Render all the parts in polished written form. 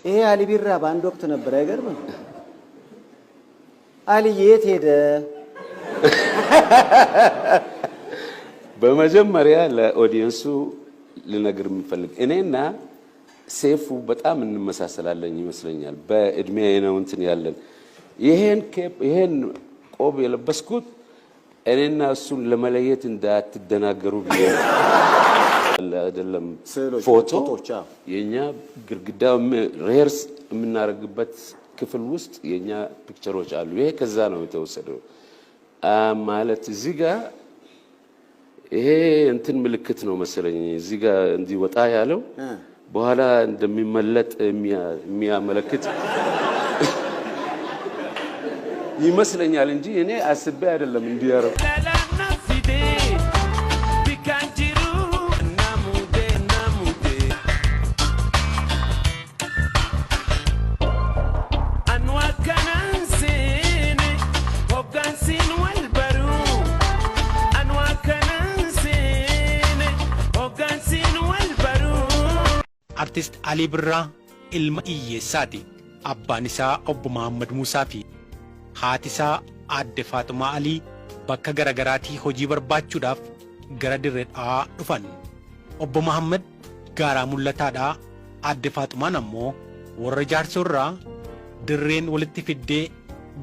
إيه علي بيرا باندوك تنبرا يقرب علي يتهدى በመጀመሪያ ለኦዲየንሱ ልነግር የምፈልግ እኔና ሴፉ በጣም እንመሳሰላለን ይመስለኛል በእድሜ ነው እንትን ያለን ይሄን ቆብ የለበስኩት እኔና እሱን ለመለየት እንዳትደናገሩ ብዬ አይደለም ፎቶ የኛ ግርግዳው ሬርስ የምናረግበት ክፍል ውስጥ የኛ ፒክቸሮች አሉ ይሄ ከዛ ነው የተወሰደው ማለት እዚህ ጋር ይሄ እንትን ምልክት ነው መሰለኝ እዚህ ጋር እንዲወጣ ያለው በኋላ እንደሚመለጥ የሚያመለክት ይመስለኛል እንጂ እኔ አስቤ አይደለም እንዲያረው Artist Ali Birraa ilma hiyyeessaati. Abbaan isaa Obbo Muhammad Muusaa fi haati isaa Aadde Faaxumaa Alii bakka garaagaraatii hojii barbaachuudhaaf gara Dirreedhaa dhufan. Obbo Muhammad gaaraa mul'ataadhaa Aadde Faaxumaan ammoo warra jaarsorraa dirreen walitti fiddee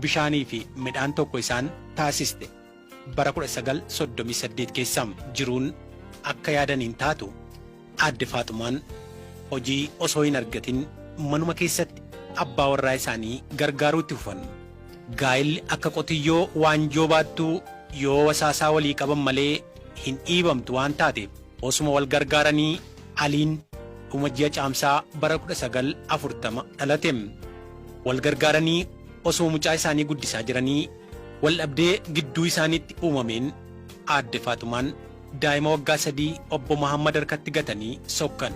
bishaanii fi midhaan tokko isaan taasiste. Bara 1938 keessa jiruun akka yaadaniin taatu Aadde Faaxumaan hojii osoo hin argatin manuma keessatti abbaa warraa isaanii gargaaruutti fufan. Gaa'illi akka qotiyyoo waanjoo baattuu yoo wasaasaa walii qaban malee hin dhiibamtu waan taateef osuma wal gargaaranii Aliin dhuma ji'a caamsaa bara 1940 dhalate. Wal gargaaranii osoo mucaa isaanii guddisaa jiranii wal dhabdee gidduu isaaniitti uumameen Aadde Faaxumaan daa'ima waggaa 3 Obbo Muhammad harkatti gatanii sokkan.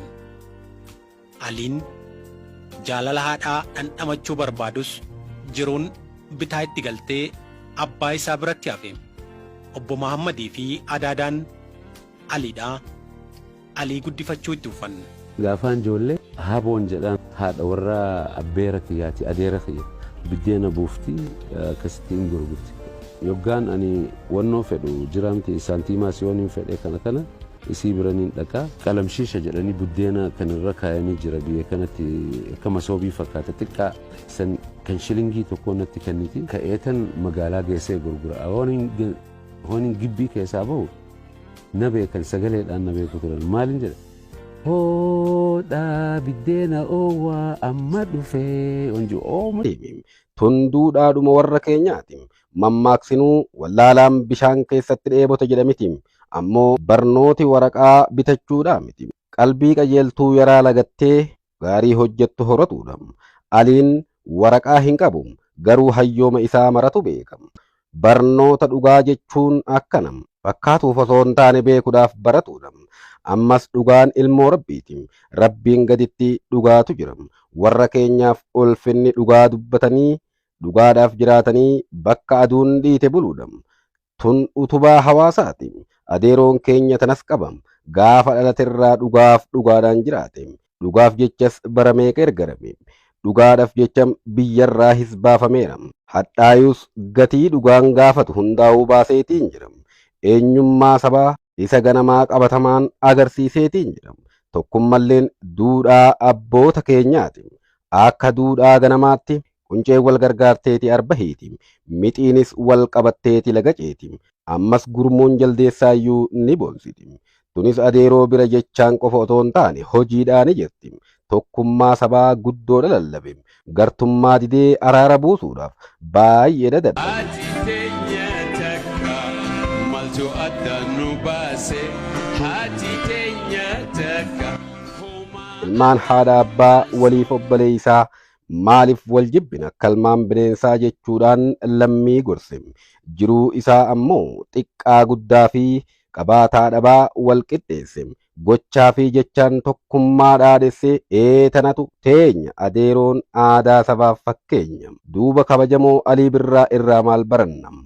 Aliin jaalala haadhaa dhandhamachuu barbaadus jiruun bitaa itti galtee abbaa isaa biratti hafe. Obbo Muhammadii fi Adaadaan Aliidhaa Alii guddifachuu itti fufan. Gaafaan ijoollee haaboon jedhaan haadha warra abbeera kiyyaati adeera kiyya biddeena buuftii akkasittiin gurgurti. Yoggaan ani wannoo fedhu jiraamti saantiimaa siyooniin fedhe kana isii biraniin dhaqaa qalamshiisha jedhanii buddeena kan irra kaayanii jira biyya kanatti akka masoobii fakkaata xiqqaa san kan shilingii tokko natti kenniti ka'eetan magaalaa geessee gurgura hoonin gibbii keessaa bahu na beekan sagaleedhaan na beeku turan maalin jedha hoodhaa biddeena oowwaa amma dhufee onji ooma tunduudhaadhuma warra keenyaati mammaaksinuu wallaalaan bishaan keessatti dheebota jedhamiti ammoo barnooti waraqaa bitachuudha miti qalbii qajeeltuu yaraa lagattee gaarii hojjettu horatuudha. Aliin waraqaa hin qabu garuu hayyooma isaa maratu beekam. Barnoota dhugaa jechuun akkanam fakkaatuuf osoo hin taane beekuudhaaf baratuudha. Ammas dhugaan ilmoo rabbiiti. Rabbiin gaditti dhugaatu jira. Warra keenyaaf ulfinni dhugaa dubbatanii dhugaadhaaf jiraatanii bakka aduun dhiite buluudha. Tun utubaa hawaasaati. Adeeroon keenya tanas qabam gaafa dhalaterraa dhugaadhaan jiraate dhugaaf jechas bara meeqa ergarame dhugaadhaaf jecham biyyarraa hisbaafameera hadhaayus gatii dhugaan gaafatu hundaa'uu baaseetiin jiram eenyummaa sabaa isa ganamaa qabatamaan agarsiiseetiin jiram tokkummalleen duudhaa abboota keenyaati akka duudhaa ganamaatti quncee wal gargaarteeti arbahiiti mixiinis wal qabatteeti lagaceeti ammas gurmuun jaldeessaayyuu ni boonsiti. Tunis adeeroo bira jechaan qofa otoo hin taane hojiidhaan jirti. Tokkummaa sabaa guddoo lallabe gartummaa didee araara buusuudhaaf baay'ee dadhabde. Ilmaan haadha abbaa waliif obboleessaa maaliif wal jibbina kalmaan bineensaa jechuudhaan lammii gorse jiruu isaa ammoo xiqqaa guddaa fi qabaataa dhabaa wal qixxeesse gochaa fi jechaan tokkummaa dhaadhesse tanatu teenya adeeroon aadaa sabaaf fakkeenya duuba kabajamoo Alii Birraa irraa maal barannam